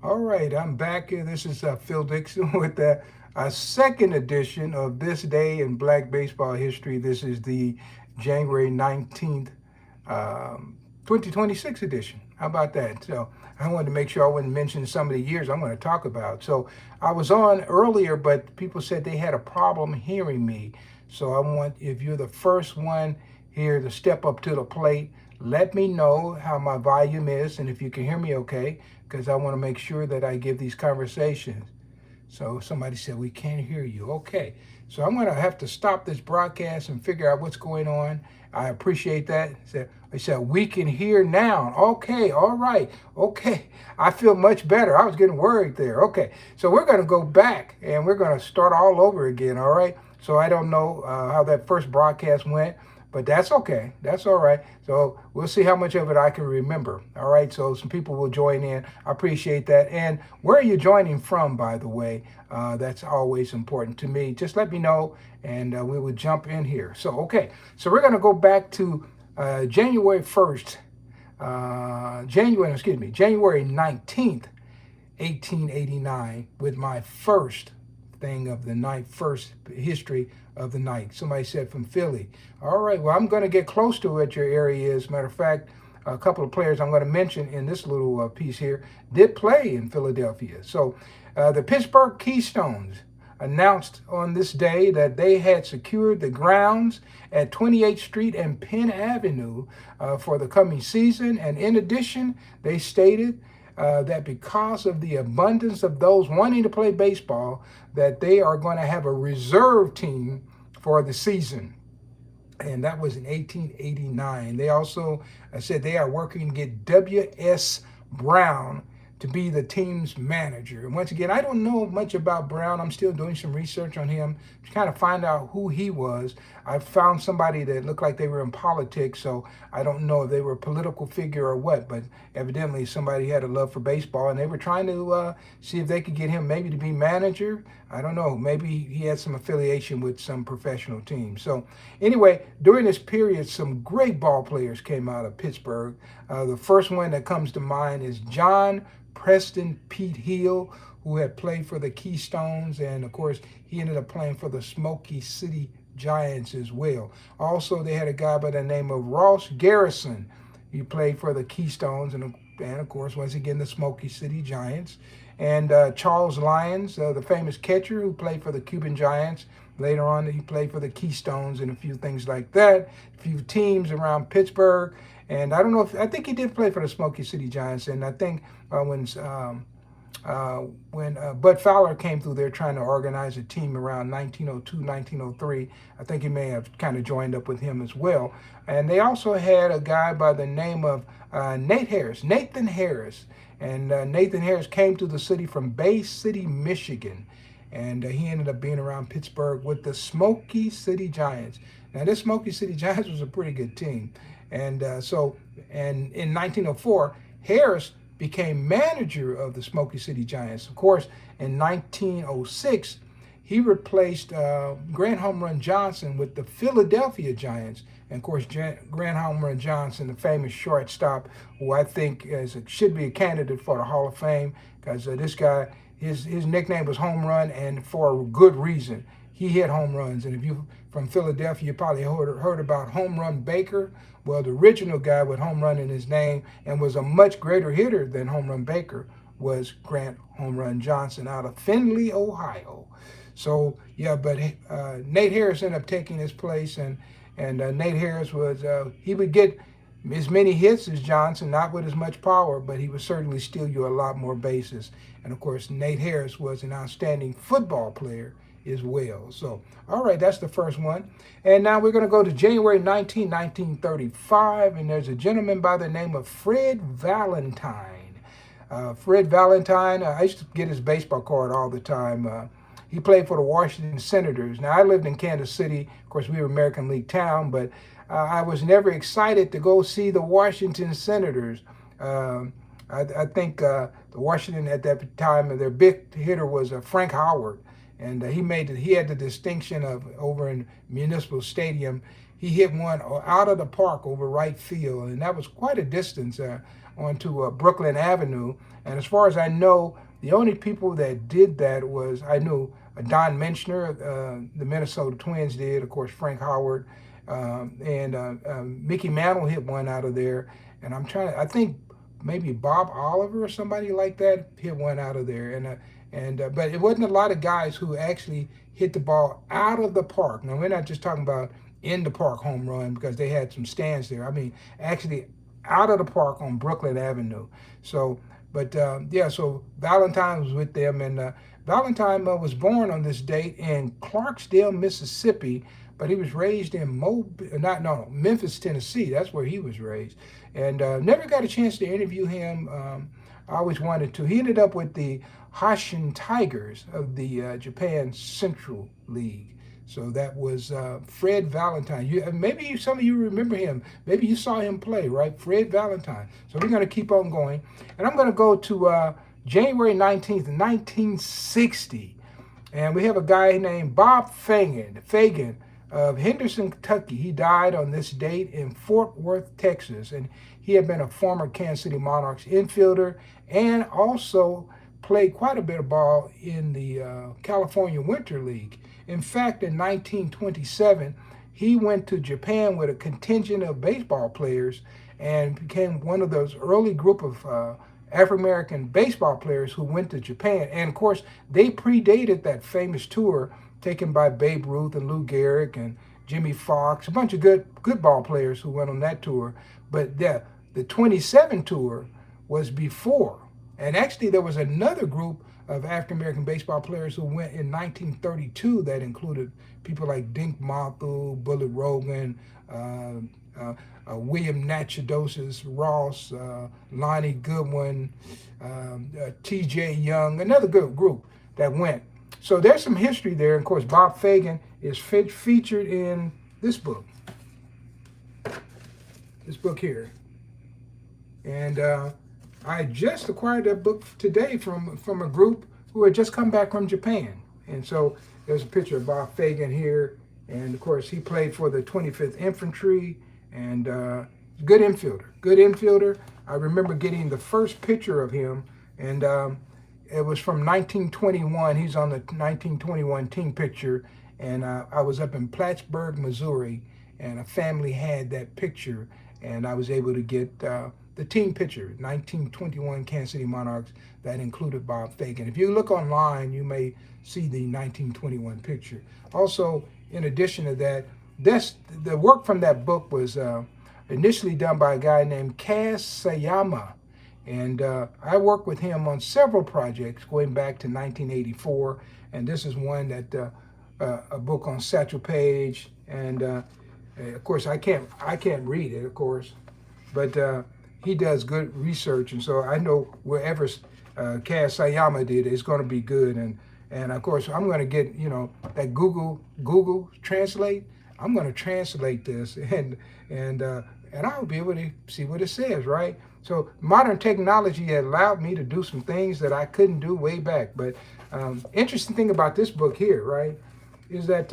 All right, I'm back here. This is Phil Dixon with the second edition of This Day in Black Baseball History. This is the January 19th, um, 2026 edition. How about that? So I wanted to make sure I wouldn't mention some of the years I'm going to talk about. So I was on earlier, but people said they had a problem hearing me. So I want, if you're the first one here to step up to the plate, let me know how my volume is and if you can hear me okay, because I want to make sure that I give these conversations. So somebody said, we can't hear you. Okay. So I'm going to have to stop this broadcast and figure out what's going on. I appreciate that. I said, we can hear now. Okay. All right. Okay. I feel much better. I was getting worried there. Okay. So we're going to go back and we're going to start all over again. All right. So I don't know how that first broadcast went, but that's okay. That's all right. So we'll see how much of it I can remember. All right. So some people will join in. I appreciate that. And where are you joining from, by the way? That's always important to me. Just let me know and we will jump in here. So, okay. So we're going to go back to January 1st, January 19th, 1889 with my first thing of the night, first history of the night. Somebody said from Philly. All right, well, I'm going to get close to what your area is. Matter of fact, a couple of players I'm going to mention in this little piece here did play in Philadelphia. So the Pittsburgh Keystones announced on this day that they had secured the grounds at 28th Street and Penn Avenue for the coming season. And in addition, they stated that because of the abundance of those wanting to play baseball, that they are going to have a reserve team for the season. And that was in 1889. They also said they are working to get W.S. Brown to be the team's manager. And once again, I don't know much about Brown. I'm still doing some research on him to kind of find out who he was. I found somebody that looked like they were in politics, so I don't know if they were a political figure or what, but evidently somebody had a love for baseball, and they were trying to see if they could get him maybe to be manager. I don't know. Maybe he had some affiliation with some professional team. So anyway, during this period, some great ball players came out of Pittsburgh. The first one that comes to mind is John Preston Pete Hill, who had played for the Keystones, and of course, he ended up playing for the Smoky City Giants as well. Also, they had a guy by the name of Ross Garrison. He played for the Keystones and of course, once again, the Smoky City Giants. And Charles Lyons, the famous catcher who played for the Cuban Giants. Later on, he played for the Keystones and a few things like that, a few teams around Pittsburgh. And I don't know if, I think he did play for the Smoky City Giants. And I think when Bud Fowler came through there trying to organize a team around 1902, 1903. I think he may have kind of joined up with him as well. And they also had a guy by the name of Nathan Harris. And Nathan Harris came to the city from Bay City, Michigan. And he ended up being around Pittsburgh with the Smoky City Giants. Now, this Smoky City Giants was a pretty good team. And and in 1904, Harris became manager of the Smoky City Giants. Of course, in 1906, he replaced Grant Home Run Johnson with the Philadelphia Giants. And of course, Grant Home Run Johnson, the famous shortstop, who I think should be a candidate for the Hall of Fame, because this guy, his nickname was Home Run, and for a good reason. He hit home runs. And if you from Philadelphia, you probably heard about Home Run Baker. Well, the original guy with home run in his name and was a much greater hitter than Home Run Baker was Grant Home Run Johnson out of Findlay, Ohio. So yeah, but Nate Harris ended up taking his place, and Nate Harris was he would get as many hits as Johnson, not with as much power, but he would certainly steal you a lot more bases. And of course, Nate Harris was an outstanding football player as well. So, all right, that's the first one. And now we're going to go to January 19, 1935, and there's a gentleman by the name of Fred Valentine. Fred Valentine, I used to get his baseball card all the time. He played for the Washington Senators. Now, I lived in Kansas City. Of course, we were American League town, but I was never excited to go see the Washington Senators. I think the Washington at that time, their big hitter was Frank Howard. And he had the distinction of over in Municipal Stadium, he hit one out of the park over right field, and that was quite a distance. onto Brooklyn Avenue. And as far as I know, the only people that did that was, I knew Don Menschner, the Minnesota Twins did, of course, Frank Howard, and Mickey Mantle hit one out of there. And I think maybe Bob Oliver or somebody like that hit one out of there. But it wasn't a lot of guys who actually hit the ball out of the park. Now, we're not just talking about in the park home run because they had some stands there. I mean, actually out of the park on Brooklyn Avenue. So, but yeah, so Valentine was with them, and Valentine was born on this date in Clarksdale, Mississippi, but he was raised in Memphis, Tennessee. That's where he was raised, and never got a chance to interview him. I always wanted to. He ended up with the Hanshin Tigers of the Japan Central League. So that was Fred Valentine. Maybe some of you remember him. Maybe you saw him play, right? Fred Valentine. So we're going to keep on going. And I'm going to go to January 19th, 1960. And we have a guy named Bob Fagan of Henderson, Kentucky. He died on this date in Fort Worth, Texas. And he had been a former Kansas City Monarchs infielder and also played quite a bit of ball in the California Winter League. In fact, in 1927, he went to Japan with a contingent of baseball players and became one of those early group of African-American baseball players who went to Japan. And of course, they predated that famous tour taken by Babe Ruth and Lou Gehrig and Jimmy Fox, a bunch of good ball players who went on that tour. But the 27 tour was before. And actually, there was another group of African-American baseball players who went in 1932 that included people like Dink Mathu, Bullet Rogan, William Natchadosis Ross, Lonnie Goodwin, T.J. Young, another good group that went. So there's some history there. And of course, Bob Fagan is featured in this book here. And I just acquired that book today from a group who had just come back from Japan. And so there's a picture of Bob Fagan here. And of course, he played for the 25th Infantry and good infielder. I remember getting the first picture of him, and it was from 1921. He's on the 1921 team picture. And I was up in Plattsburgh, Missouri, and a family had that picture. And I was able to get the team picture, 1921 Kansas City Monarchs, that included Bob Fagan. If you look online, you may see the 1921 picture. Also, in addition to that, the work from that book was initially done by a guy named Kaz Sayama. And I worked with him on several projects going back to 1984. And this is one that, a book on Satchel Paige. And of course, I can't read it, of course, but he does good research, and so I know wherever Kaz Sayama did it's going to be good. And of course, I'm going to get that Google Translate. I'm going to translate this, and I'll be able to see what it says, right? So modern technology had allowed me to do some things that I couldn't do way back. But interesting thing about this book here, right, is that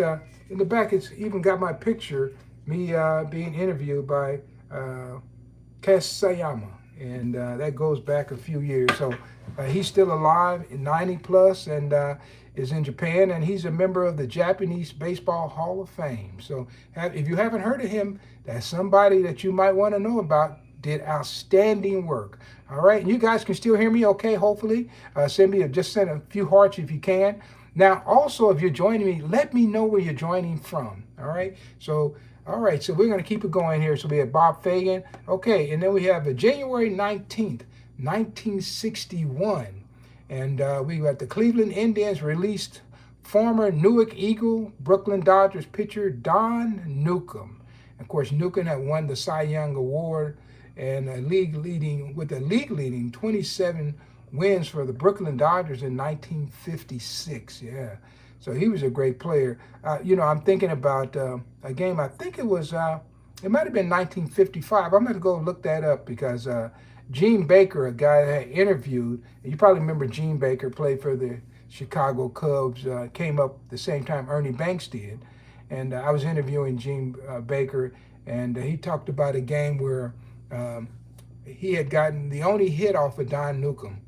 in the back it's even got my picture, me being interviewed by Kaz Sayama, and that goes back a few years. So he's still alive, 90 plus, and is in Japan, and he's a member of the Japanese Baseball Hall of Fame. So if you haven't heard of him, that's somebody that you might want to know about. Did outstanding work. All right, and you guys can still hear me okay, hopefully. Send a few hearts if you can. Now, also, if you're joining me, let me know where you're joining from. All right, so we're going to keep it going here. So we have Bob Fagan. Okay, and then we have January 19th, 1961. And we got the Cleveland Indians released former Newark Eagle, Brooklyn Dodgers pitcher Don Newcomb. Of course, Newcomb had won the Cy Young Award and a league leading 27 wins for the Brooklyn Dodgers in 1956. Yeah. So he was a great player. I'm thinking about a game, I think it was, it might have been 1955. I'm going to go look that up because Gene Baker, a guy that I interviewed, and you probably remember Gene Baker, played for the Chicago Cubs, came up the same time Ernie Banks did. And I was interviewing Gene Baker, and he talked about a game where he had gotten the only hit off of Don Newcomb.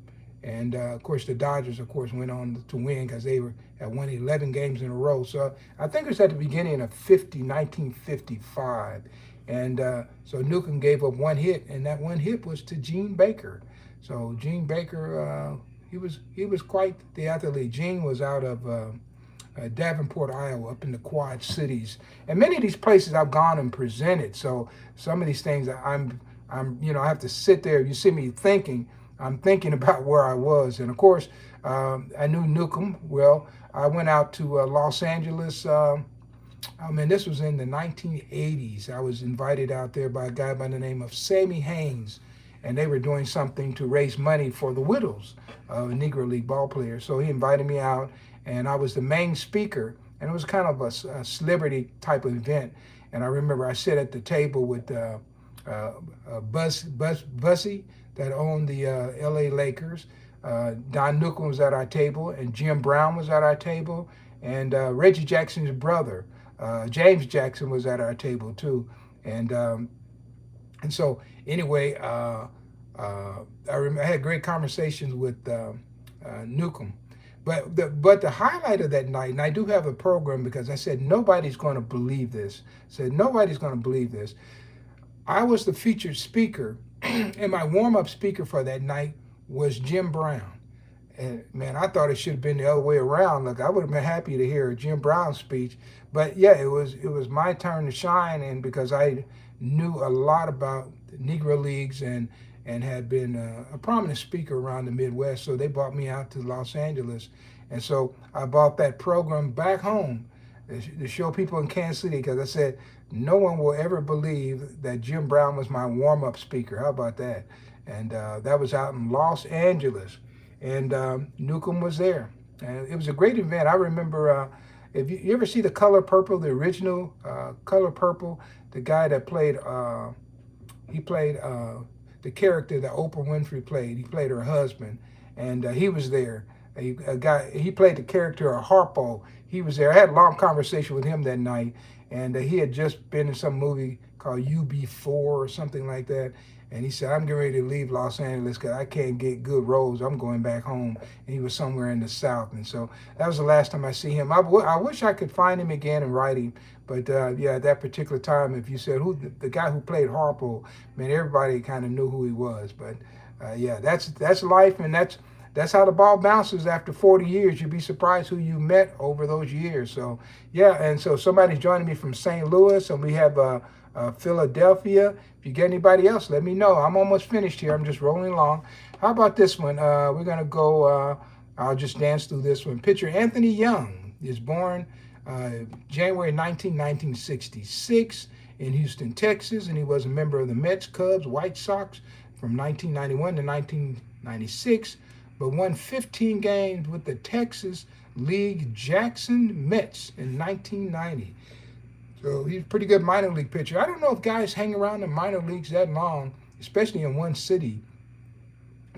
And of course, the Dodgers, of course, went on to win because they had won 11 games in a row. So I think it was at the beginning of 1955. And so Newcomb gave up one hit, and that one hit was to Gene Baker. So Gene Baker, he was quite the athlete. Gene was out of Davenport, Iowa, up in the Quad Cities, and many of these places I've gone and presented. So some of these things I have to sit there. You see me thinking. I'm thinking about where I was, and of course, I knew Newcomb well. I went out to Los Angeles. This was in the 1980s. I was invited out there by a guy by the name of Sammy Haynes, and they were doing something to raise money for the widows of Negro League ball players. So he invited me out, and I was the main speaker, and it was kind of a celebrity type of event. And I remember I sat at the table with Bussy that owned the L.A. Lakers. Don Newcomb was at our table, and Jim Brown was at our table, and Reggie Jackson's brother, James Jackson, was at our table too. And so anyway, I had great conversations with Newcomb. But the highlight of that night, and I do have a program because I said nobody's going to believe this. I was the featured speaker, and my warm-up speaker for that night was Jim Brown. And man, I thought it should have been the other way around. Look, I would have been happy to hear Jim Brown's speech, but yeah, it was my turn to shine, and because I knew a lot about the Negro Leagues and had been a prominent speaker around the Midwest, so they brought me out to Los Angeles, and so I brought that program back home to show people in Kansas City, because I said no one will ever believe that Jim Brown was my warm-up speaker. How about that? And that was out in Los Angeles, and Newcomb was there. And it was a great event. I remember, if you ever see The Color Purple, the original Color Purple, the guy that played, he played the character that Oprah Winfrey played. He played her husband, and he was there. He played the character of Harpo. He was there. I had a long conversation with him that night, and he had just been in some movie called UB4 or something like that. And he said, I'm getting ready to leave Los Angeles because I can't get good roles. I'm going back home. And he was somewhere in the South. And so that was the last time I see him. I wish I could find him again and write him. But yeah, at that particular time, if you said who the guy who played Harpo, man, everybody kind of knew who he was. But yeah, that's life, and that's how the ball bounces after 40 years. You'd be surprised who you met over those years. So yeah, and so somebody's joining me from St. Louis, and we have Philadelphia. If you get anybody else, let me know. I'm almost finished here. I'm just rolling along. How about this one? We're going to go, I'll just dance through this one. Pitcher Anthony Young is born January 1966 in Houston, Texas, and he was a member of the Mets, Cubs, White Sox from 1991 to 1996, but won 15 games with the Texas League Jackson Mets in 1990. So he's a pretty good minor league pitcher. I don't know if guys hang around the minor leagues that long, especially in one city,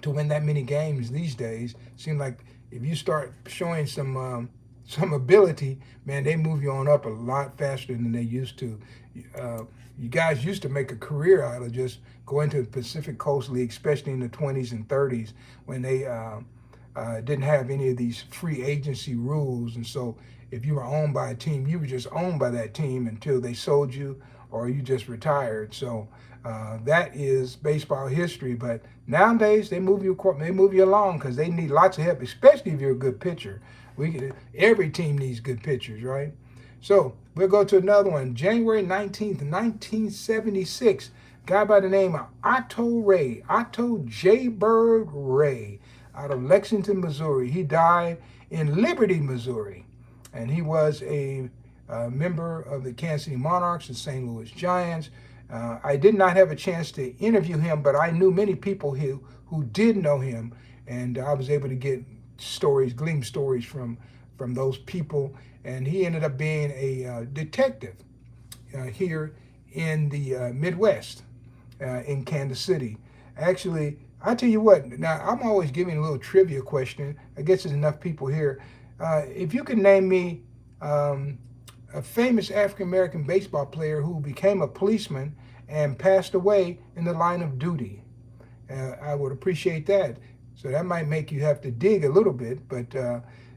to win that many games these days. Seems like if you start showing some ability, man, they move you on up a lot faster than they used to. You guys used to make a career out of just going to the Pacific Coast League, especially in the 20s and 30s when they didn't have any of these free agency rules. And so if you were owned by a team, you were just owned by that team until they sold you or you just retired. So that is baseball history. But nowadays they move you along because they need lots of help, especially if you're a good pitcher. Every team needs good pitchers, right? So we'll go to another one. January 19th, 1976, guy by the name of Otto J. Bird Ray, out of Lexington, Missouri. He died in Liberty, Missouri. And he was a member of the Kansas City Monarchs and St. Louis Giants. I did not have a chance to interview him, but I knew many people who did know him, and I was able to get glean stories from those people. And he ended up being a detective here in the Midwest, in Kansas City. Actually, I tell you what, now I'm always giving a little trivia question. I guess there's enough people here. If you could name me a famous African-American baseball player who became a policeman and passed away in the line of duty. I would appreciate that. So that might make you have to dig a little bit, but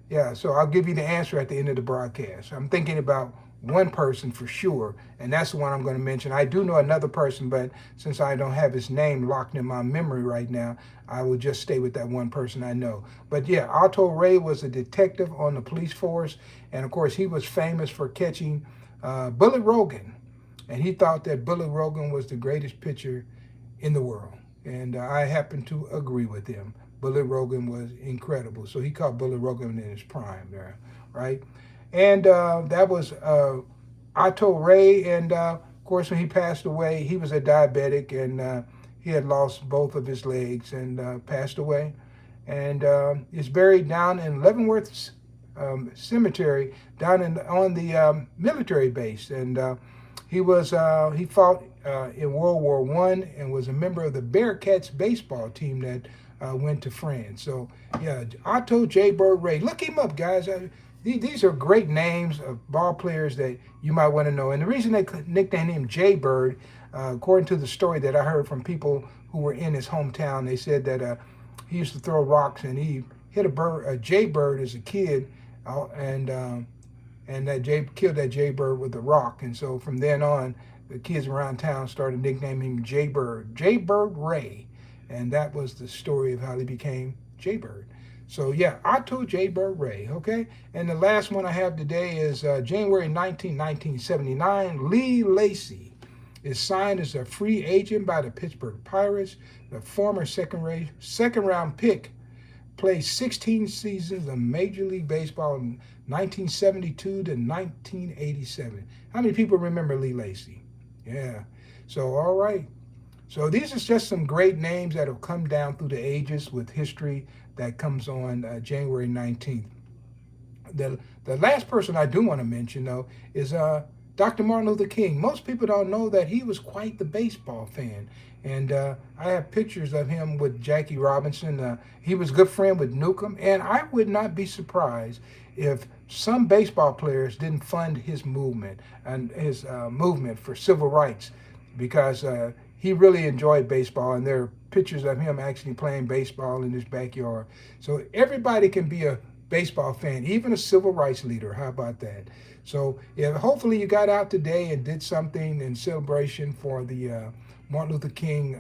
yeah, so I'll give you the answer at the end of the broadcast. I'm thinking about one person for sure, and that's the one I'm going to mention. I do know another person, but since I don't have his name locked in my memory right now, I will just stay with that one person I know. But yeah, Otto Ray was a detective on the police force, and of course, he was famous for catching Bullet Rogan, and he thought that Bullet Rogan was the greatest pitcher in the world. And I happen to agree with him. Bullet Rogan was incredible. So he caught Bullet Rogan in his prime there, right? And that was Otto Ray. And of course, when he passed away, he was a diabetic and he had lost both of his legs and passed away. And is buried down in Leavenworth Cemetery down on the military base. And he fought in World War I and was a member of the Bearcats baseball team that went to France. So yeah, Otto J. Bird Ray. Look him up, guys. These are great names of ball players that you might want to know. And the reason they nicknamed him Jay Bird, according to the story that I heard from people who were in his hometown, they said that he used to throw rocks and he hit a jay bird as a kid, and that Jay killed that jaybird with a rock. And so from then on, the kids around town started nicknaming him Jaybird Ray, and that was the story of how he became Jaybird. So yeah, Otto Jaybird Ray. Okay, and the last one I have today is January 19, 1979. Lee Lacy is signed as a free agent by the Pittsburgh Pirates. The former second round pick played 16 seasons of Major League Baseball in 1972 to 1987. How many people remember Lee Lacy? Yeah. So, all right. So these are just some great names that have come down through the ages with history that comes on January 19th. The last person I do want to mention, though, is Dr. Martin Luther King. Most people don't know that he was quite the baseball fan. And I have pictures of him with Jackie Robinson. He was a good friend with Newcomb. And I would not be surprised if some baseball players didn't fund his movement and his movement for civil rights, because he really enjoyed baseball. And there are pictures of him actually playing baseball in his backyard. So everybody can be a baseball fan, even a civil rights leader. How about that? So yeah, hopefully you got out today and did something in celebration for the Martin Luther King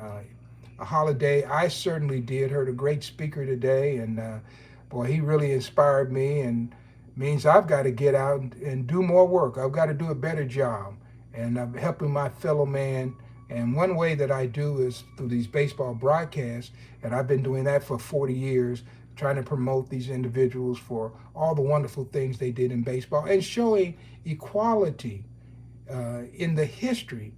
holiday. I certainly did. Heard a great speaker today, and boy, he really inspired me, and means I've got to get out and do more work. I've got to do a better job, and I'm helping my fellow man. And one way that I do is through these baseball broadcasts, and I've been doing that for 40 years, trying to promote these individuals for all the wonderful things they did in baseball and showing equality in the history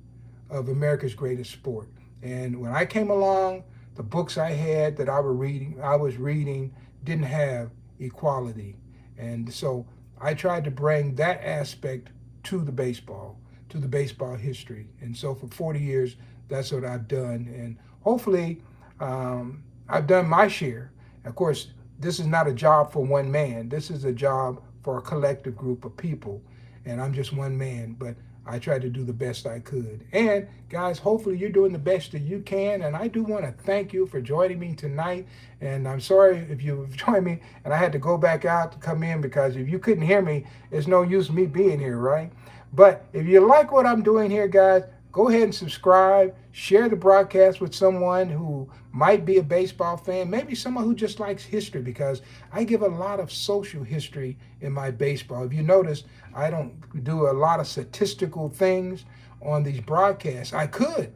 of America's greatest sport. And when I came along, the books I had that I was reading didn't have equality. And so I tried to bring that aspect to the baseball history. And so for 40 years, that's what I've done. And hopefully I've done my share. Of course, this is not a job for one man. This is a job for a collective group of people. And I'm just one man, but I tried to do the best I could. And guys, hopefully you're doing the best that you can. And I do want to thank you for joining me tonight. And I'm sorry if you've joined me and I had to go back out to come in, because if you couldn't hear me, it's no use me being here, right? But if you like what I'm doing here, guys, go ahead and subscribe, share the broadcast with someone who might be a baseball fan, maybe someone who just likes history, because I give a lot of social history in my baseball. If you notice, I don't do a lot of statistical things on these broadcasts. I could,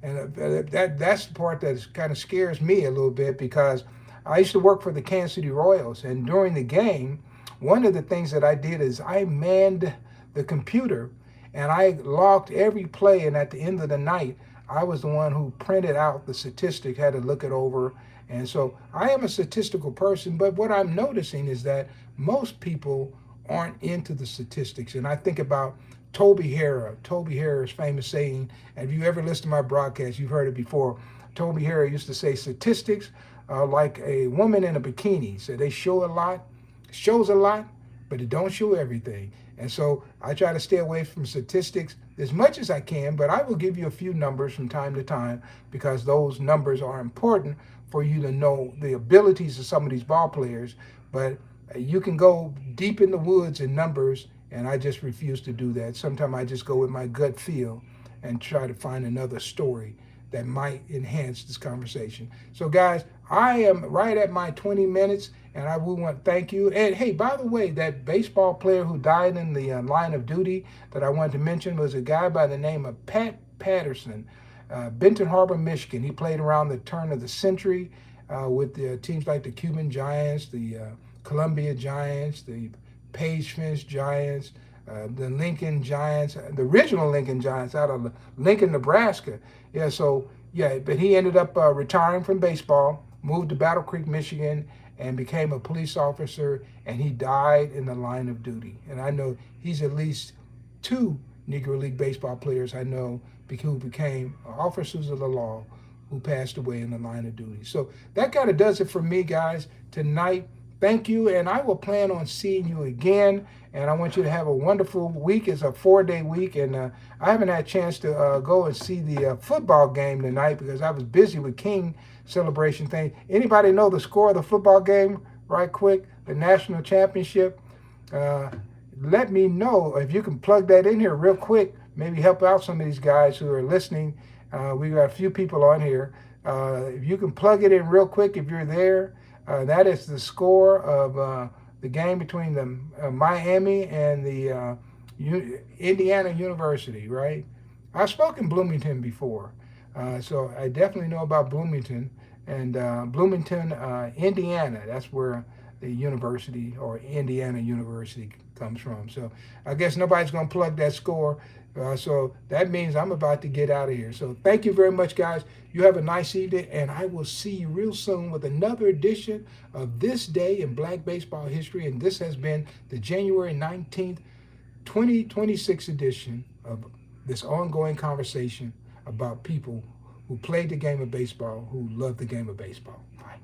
and that's the part that kind of scares me a little bit, because I used to work for the Kansas City Royals, and during the game, one of the things that I did is I manned the computer and I logged every play, and at the end of the night, I was the one who printed out the statistics, had to look it over. And so I am a statistical person, but what I'm noticing is that most people aren't into the statistics. And I think about Toby Harrah's famous saying, and if you ever listen to my broadcast, you've heard it before. Toby Harrah used to say, statistics are like a woman in a bikini. So they show a lot, shows a lot, but it don't show everything. And so I try to stay away from statistics, as much as I can, but I will give you a few numbers from time to time because those numbers are important for you to know the abilities of some of these ball players. But you can go deep in the woods in numbers, and I just refuse to do that. Sometimes I just go with my gut feel and try to find another story that might enhance this conversation. So, guys, I am right at my 20 minutes, and I will want to thank you. And hey, by the way, that baseball player who died in the line of duty that I wanted to mention was a guy by the name of Pat Patterson, Benton Harbor, Michigan. He played around the turn of the century with the teams like the Cuban Giants, the Columbia Giants, the Page Finch Giants, the Lincoln Giants, the original Lincoln Giants out of Lincoln, Nebraska. Yeah, so yeah, but he ended up retiring from baseball, moved to Battle Creek, Michigan, and became a police officer. And he died in the line of duty. And I know he's at least two Negro League baseball players I know who became officers of the law who passed away in the line of duty. So that kind of does it for me, guys, tonight. Thank you, and I will plan on seeing you again. And I want you to have a wonderful week. It's a 4-day week, and I haven't had a chance to go and see the football game tonight because I was busy with King celebration thing. Anybody know the score of the football game right quick? The national championship? Let me know if you can plug that in here real quick. Maybe help out some of these guys who are listening. We got a few people on here. If you can plug it in real quick if you're there. That is the score of the game between the Miami and the Indiana University, right? I've spoken Bloomington before, so I definitely know about Bloomington. And Bloomington, Indiana, that's where the university or Indiana University comes from. So I guess nobody's going to plug that score. So that means I'm about to get out of here. So thank you very much, guys. You have a nice evening, and I will see you real soon with another edition of This Day in Black Baseball History. And this has been the January 19th, 2026 edition of this ongoing conversation about people who played the game of baseball, who love the game of baseball. Bye.